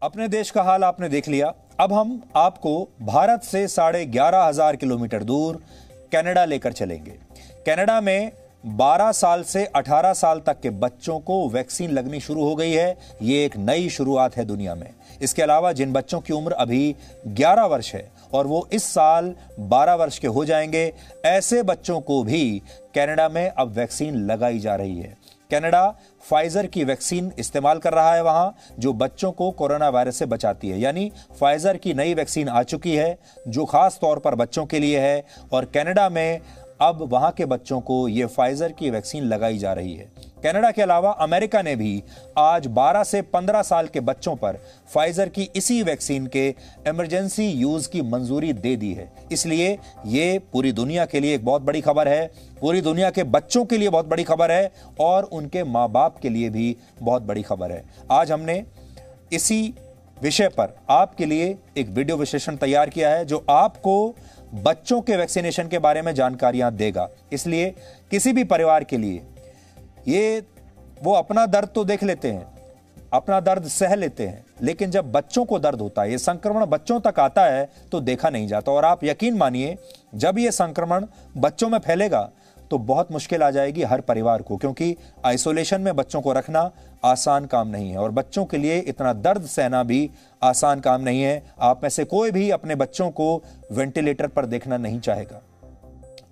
अपने देश का हाल आपने देख लिया। अब हम आपको भारत से 11,500 किलोमीटर दूर कनाडा लेकर चलेंगे। कनाडा में 12 साल से 18 साल तक के बच्चों को वैक्सीन लगनी शुरू हो गई है। ये एक नई शुरुआत है दुनिया में। इसके अलावा जिन बच्चों की उम्र अभी 11 वर्ष है और वो इस साल 12 वर्ष के हो जाएंगे, ऐसे बच्चों को भी कनाडा में अब वैक्सीन लगाई जा रही है। कनाडा फाइजर की वैक्सीन इस्तेमाल कर रहा है वहां, जो बच्चों को कोरोना वायरस से बचाती है। यानी फाइजर की नई वैक्सीन आ चुकी है जो खास तौर पर बच्चों के लिए है, और कनाडा में अब वहां के बच्चों को यह फाइजर की वैक्सीन लगाई जा रही है। कनाडा के अलावा अमेरिका ने भी आज 12 से 15 साल के बच्चों पर फाइजर की इसी वैक्सीन के इमरजेंसी यूज की मंजूरी दे दी है। इसलिए यह पूरी दुनिया के लिए एक बहुत बड़ी खबर है, पूरी दुनिया के बच्चों के लिए बहुत बड़ी खबर है और उनके मां बाप के लिए भी बहुत बड़ी खबर है। आज हमने इसी विषय पर आपके लिए एक वीडियो विश्लेषण तैयार किया है जो आपको बच्चों के वैक्सीनेशन के बारे में जानकारियां देगा। इसलिए किसी भी परिवार के लिए वो अपना दर्द तो देख लेते हैं, अपना दर्द सह लेते हैं, लेकिन जब बच्चों को दर्द होता है, ये संक्रमण बच्चों तक आता है तो देखा नहीं जाता। और आप यकीन मानिए, जब ये संक्रमण बच्चों में फैलेगा तो बहुत मुश्किल आ जाएगी हर परिवार को, क्योंकि आइसोलेशन में बच्चों को रखना आसान काम नहीं है और बच्चों के लिए इतना दर्द सहना भी आसान काम नहीं है। आप में से कोई भी अपने बच्चों को वेंटिलेटर पर देखना नहीं चाहेगा।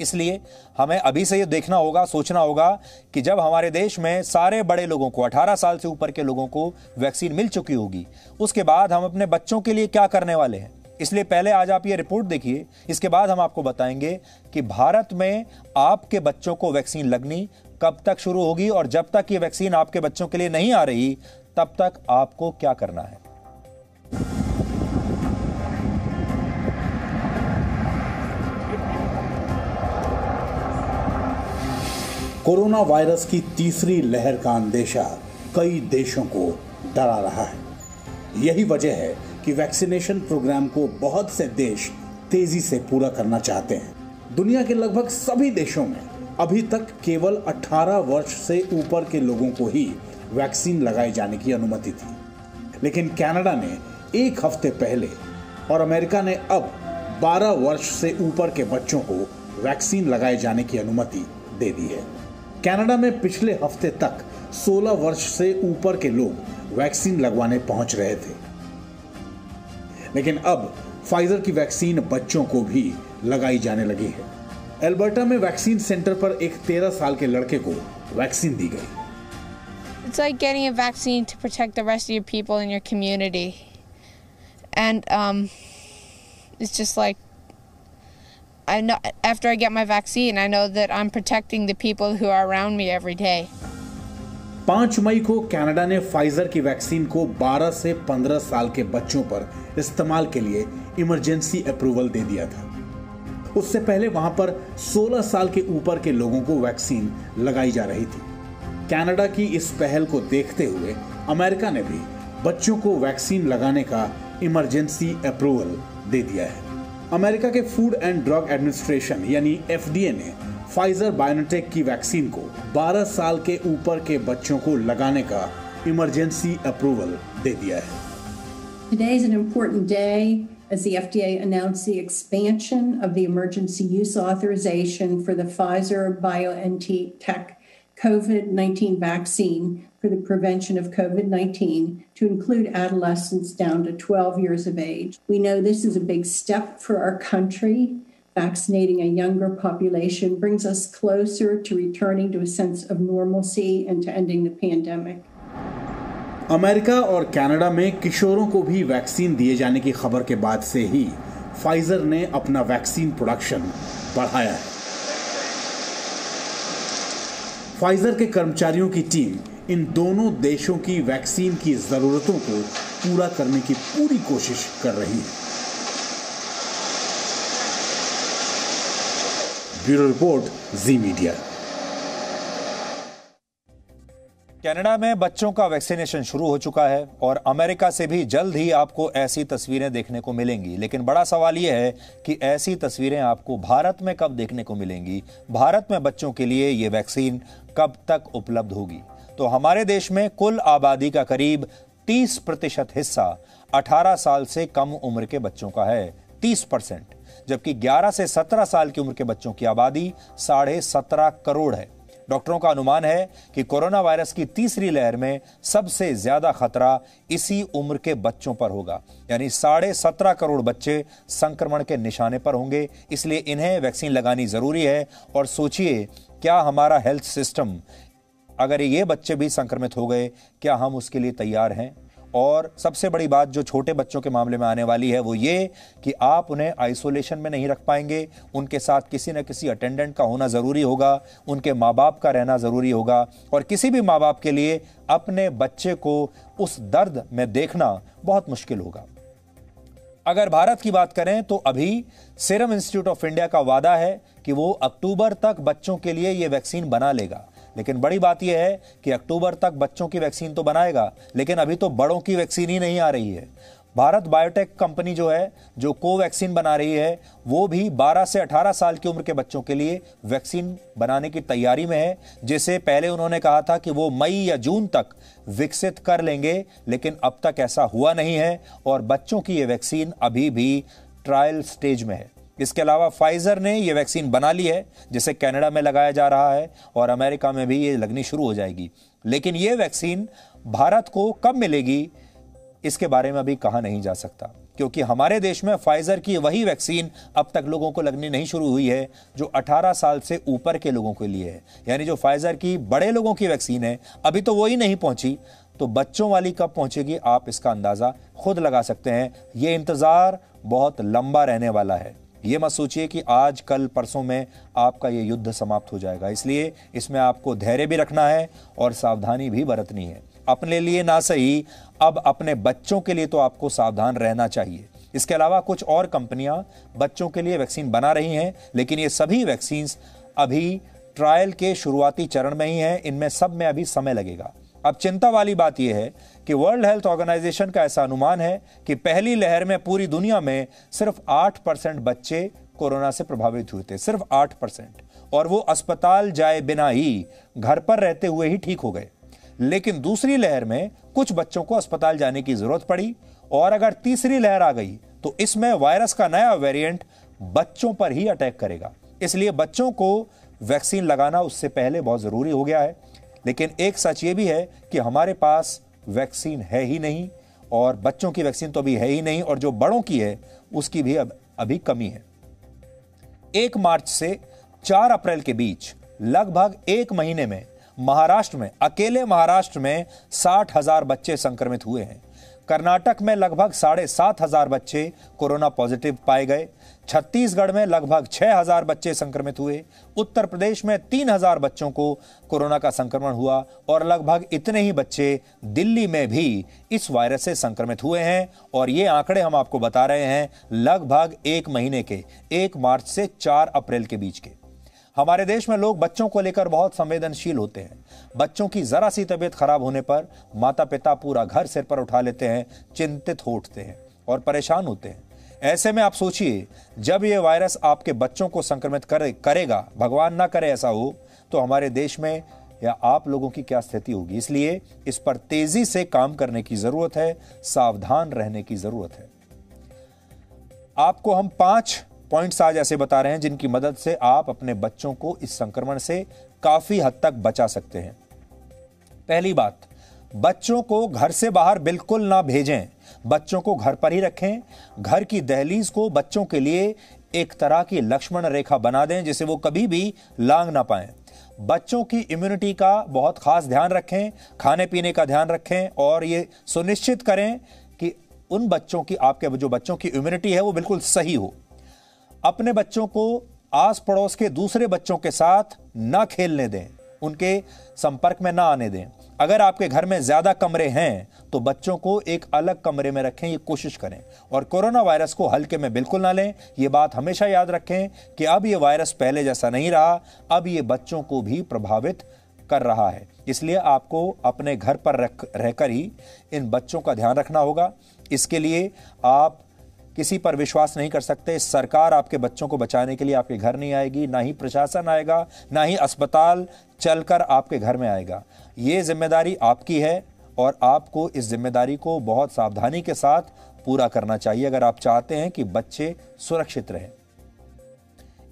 इसलिए हमें अभी से ये देखना होगा, सोचना होगा कि जब हमारे देश में सारे बड़े लोगों को, 18 साल से ऊपर के लोगों को वैक्सीन मिल चुकी होगी, उसके बाद हम अपने बच्चों के लिए क्या करने वाले हैं। इसलिए पहले आज आप ये रिपोर्ट देखिए, इसके बाद हम आपको बताएंगे कि भारत में आपके बच्चों को वैक्सीन लगनी कब तक शुरू होगी और जब तक ये वैक्सीन आपके बच्चों के लिए नहीं आ रही तब तक आपको क्या करना है। कोरोना वायरस की तीसरी लहर का अंदेशा कई देशों को डरा रहा है। यही वजह है कि वैक्सीनेशन प्रोग्राम को बहुत से देश तेजी से पूरा करना चाहते हैं। दुनिया के लगभग सभी देशों में अभी तक केवल 18 वर्ष से ऊपर के लोगों को ही वैक्सीन लगाए जाने की अनुमति थी, लेकिन कनाडा ने एक हफ्ते पहले और अमेरिका ने अब 12 वर्ष से ऊपर के बच्चों को वैक्सीन लगाए जाने की अनुमति दे दी है। कनाडा में पिछले हफ्ते तक 16 वर्ष से ऊपर के लोग वैक्सीन लगवाने पहुंच रहे थे, लेकिन अब फाइजर की वैक्सीन बच्चों को भी लगाई जाने लगी है। एल्बर्टा में वैक्सीन सेंटर पर एक 13 साल के लड़के को वैक्सीन दी गई। It's like getting a vaccine to protect the rest of your people in your community. And it's just like, I know after I get my vaccine, I know that I'm protecting the people who are around me every day. 5 मई को Canada ने Pfizer की vaccine को 12 से 15 साल के बच्चों पर इस्तेमाल के लिए इमरजेंसी अप्रूवल दे दिया था। उससे पहले वहां पर 16 साल के ऊपर के लोगों को वैक्सीन लगाई जा रही थी। कनाडा की इस पहल को देखते हुए अमेरिका ने भी बच्चों को वैक्सीन लगाने का इमरजेंसी अप्रूवल दे दिया है। अमेरिका के फूड एंड ड्रग एडमिनिस्ट्रेशन यानी FDA ने फाइजर बायोनटेक की वैक्सीन को 12 साल के ऊपर के बच्चों को लगाने का इमरजेंसी अप्रूवल दे दिया है। Today is an important day as the FDA announced the expansion of the emergency use authorization for the Pfizer-BioNTech COVID-19 vaccine for the prevention of COVID-19 to include adolescents down to 12 years of age. We know this is a big step for our country. Vaccinating a younger population brings us closer to returning to a sense of normalcy and to ending the pandemic. America और Canada में किशोरों को भी vaccine दिए जाने की खबर के बाद से ही फाइजर ने अपना वैक्सीन प्रोडक्शन बढ़ाया है। फाइजर के कर्मचारियों की टीम इन दोनों देशों की वैक्सीन की जरूरतों को पूरा करने की पूरी कोशिश कर रही है। ब्यूरो रिपोर्ट, जी मीडिया। कनाडा में बच्चों का वैक्सीनेशन शुरू हो चुका है और अमेरिका से भी जल्द ही आपको ऐसी तस्वीरें देखने को मिलेंगी। लेकिन बड़ा सवाल यह है कि ऐसी तस्वीरें आपको भारत में कब देखने को मिलेंगी, भारत में बच्चों के लिए यह वैक्सीन कब तक उपलब्ध होगी। तो हमारे देश में कुल आबादी का करीब 30% हिस्सा 18 साल से कम उम्र के बच्चों का है, 30%, जबकि 11 से 17 साल की उम्र के बच्चों की आबादी 17.5 करोड़ है। डॉक्टरों का अनुमान है कि कोरोना वायरस की तीसरी लहर में सबसे ज्यादा खतरा इसी उम्र के बच्चों पर होगा, यानी 17.5 करोड़ बच्चे संक्रमण के निशाने पर होंगे। इसलिए इन्हें वैक्सीन लगानी जरूरी है। और सोचिए, क्या हमारा हेल्थ सिस्टम, अगर ये बच्चे भी संक्रमित हो गए, क्या हम उसके लिए तैयार हैं? और सबसे बड़ी बात जो छोटे बच्चों के मामले में आने वाली है वो ये कि आप उन्हें आइसोलेशन में नहीं रख पाएंगे, उनके साथ किसी न किसी अटेंडेंट का होना जरूरी होगा, उनके माँ बाप का रहना जरूरी होगा। और किसी भी माँ बाप के लिए अपने बच्चे को उस दर्द में देखना बहुत मुश्किल होगा। अगर भारत की बात करें तो अभी सीरम इंस्टीट्यूट ऑफ इंडिया का वादा है कि वो अक्टूबर तक बच्चों के लिए ये वैक्सीन बना लेगा। लेकिन बड़ी बात यह है कि अक्टूबर तक बच्चों की वैक्सीन तो बनाएगा, लेकिन अभी तो बड़ों की वैक्सीन ही नहीं आ रही है। भारत बायोटेक कंपनी जो है, जो कोवैक्सीन बना रही है, वो भी 12 से 18 साल की उम्र के बच्चों के लिए वैक्सीन बनाने की तैयारी में है, जिसे पहले उन्होंने कहा था कि वो मई या जून तक विकसित कर लेंगे, लेकिन अब तक ऐसा हुआ नहीं है और बच्चों की ये वैक्सीन अभी भी ट्रायल स्टेज में है। इसके अलावा फाइजर ने यह वैक्सीन बना ली है, जिसे कनाडा में लगाया जा रहा है और अमेरिका में भी ये लगनी शुरू हो जाएगी। लेकिन यह वैक्सीन भारत को कब मिलेगी, इसके बारे में अभी कहा नहीं जा सकता, क्योंकि हमारे देश में फाइजर की वही वैक्सीन अब तक लोगों को लगनी नहीं शुरू हुई है जो 18 साल से ऊपर के लोगों के लिए है। यानी जो फाइजर की बड़े लोगों की वैक्सीन है, अभी तो वही नहीं पहुंची, तो बच्चों वाली कब पहुंचेगी, आप इसका अंदाजा खुद लगा सकते हैं। यह इंतजार बहुत लंबा रहने वाला है। ये मत सोचिए कि आज कल परसों में आपका ये युद्ध समाप्त हो जाएगा। इसलिए इसमें आपको धैर्य भी रखना है और सावधानी भी बरतनी है। अपने लिए ना सही, अब अपने बच्चों के लिए तो आपको सावधान रहना चाहिए। इसके अलावा कुछ और कंपनियां बच्चों के लिए वैक्सीन बना रही हैं, लेकिन ये सभी वैक्सीन अभी ट्रायल के शुरुआती चरण में ही हैं। इनमें सब में अभी समय लगेगा। अब चिंता वाली बात यह है कि वर्ल्ड हेल्थ ऑर्गेनाइजेशन का ऐसा अनुमान है कि पहली लहर में पूरी दुनिया में सिर्फ 8% बच्चे कोरोना से प्रभावित हुए थे, सिर्फ 8%, और वो अस्पताल जाए बिना ही, घर पर रहते हुए ही ठीक हो गए। लेकिन दूसरी लहर में कुछ बच्चों को अस्पताल जाने की जरूरत पड़ी, और अगर तीसरी लहर आ गई तो इसमें वायरस का नया वेरिएंट बच्चों पर ही अटैक करेगा। इसलिए बच्चों को वैक्सीन लगाना उससे पहले बहुत जरूरी हो गया है। लेकिन एक सच ये भी है कि हमारे पास वैक्सीन है ही नहीं, और बच्चों की वैक्सीन तो अभी है ही नहीं, और जो बड़ों की है उसकी भी अभी कमी है। 1 मार्च से 4 अप्रैल के बीच लगभग 1 महीने में महाराष्ट्र में, अकेले महाराष्ट्र में 60,000 बच्चे संक्रमित हुए हैं। कर्नाटक में लगभग 7,500 बच्चे कोरोना पॉजिटिव पाए गए। छत्तीसगढ़ में लगभग 6,000 बच्चे संक्रमित हुए। उत्तर प्रदेश में 3,000 बच्चों को कोरोना का संक्रमण हुआ, और लगभग इतने ही बच्चे दिल्ली में भी इस वायरस से संक्रमित हुए हैं। और ये आंकड़े हम आपको बता रहे हैं लगभग 1 महीने के, 1 मार्च से 4 अप्रैल के बीच के। हमारे देश में लोग बच्चों को लेकर बहुत संवेदनशील होते हैं। बच्चों की जरा सी तबीयत खराब होने पर माता पिता पूरा घर सिर पर उठा लेते हैं, चिंतित हो उठते हैं और परेशान होते हैं। ऐसे में आप सोचिए, जब यह वायरस आपके बच्चों को संक्रमित करेगा, भगवान ना करे ऐसा हो, तो हमारे देश में या आप लोगों की क्या स्थिति होगी। इसलिए इस पर तेजी से काम करने की जरूरत है, सावधान रहने की जरूरत है। आपको हम 5 पॉइंट्स आज ऐसे बता रहे हैं जिनकी मदद से आप अपने बच्चों को इस संक्रमण से काफी हद तक बचा सकते हैं। पहली बात, बच्चों को घर से बाहर बिल्कुल ना भेजें, बच्चों को घर पर ही रखें। घर की दहलीज को बच्चों के लिए एक तरह की लक्ष्मण रेखा बना दें, जिसे वो कभी भी लांघ ना पाएं। बच्चों की इम्यूनिटी का बहुत खास ध्यान रखें, खाने पीने का ध्यान रखें, और ये सुनिश्चित करें कि उन बच्चों की, आपके जो बच्चों की इम्यूनिटी है वो बिल्कुल सही हो। अपने बच्चों को आस पड़ोस के दूसरे बच्चों के साथ ना खेलने दें, उनके संपर्क में ना आने दें। अगर आपके घर में ज्यादा कमरे हैं तो बच्चों को एक अलग कमरे में रखें, ये कोशिश करें। और कोरोना वायरस को हल्के में बिल्कुल ना लें। ये बात हमेशा याद रखें कि अब ये वायरस पहले जैसा नहीं रहा, अब ये बच्चों को भी प्रभावित कर रहा है। इसलिए आपको अपने घर पर रहकर ही इन बच्चों का ध्यान रखना होगा। इसके लिए आप किसी पर विश्वास नहीं कर सकते। सरकार आपके बच्चों को बचाने के लिए आपके घर नहीं आएगी, ना ही प्रशासन आएगा, ना ही अस्पताल चलकर आपके घर में आएगा। ये जिम्मेदारी आपकी है और आपको इस जिम्मेदारी को बहुत सावधानी के साथ पूरा करना चाहिए अगर आप चाहते हैं कि बच्चे सुरक्षित रहें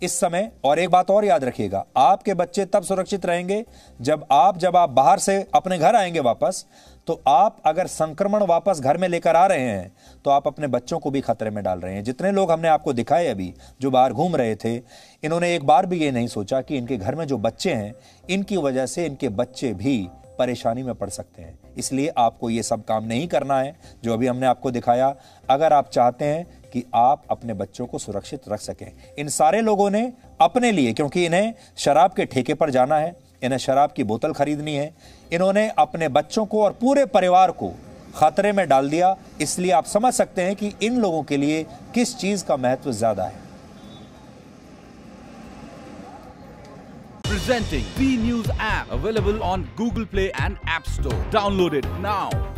इस समय। और एक बात और याद रखिएगा, आपके बच्चे तब सुरक्षित रहेंगे जब आप बाहर से अपने घर आएंगे वापस, तो आप अगर संक्रमण वापस घर में लेकर आ रहे हैं तो आप अपने बच्चों को भी खतरे में डाल रहे हैं। जितने लोग हमने आपको दिखाए अभी जो बाहर घूम रहे थे, इन्होंने एक बार भी ये नहीं सोचा कि इनके घर में जो बच्चे हैं, इनकी वजह से इनके बच्चे भी परेशानी में पड़ सकते हैं। इसलिए आपको ये सब काम नहीं करना है जो अभी हमने आपको दिखाया, अगर आप चाहते हैं कि आप अपने बच्चों को सुरक्षित रख सकें। इन सारे लोगों ने अपने लिए, क्योंकि इन्हें शराब के ठेके पर जाना है, इन्हें शराब की बोतल खरीदनी है, इन्होंने अपने बच्चों को और पूरे परिवार को खतरे में डाल दिया। इसलिए आप समझ सकते हैं कि इन लोगों के लिए किस चीज का महत्व ज्यादा है। Presenting B News app, available on Google Play and App Store. Download it now.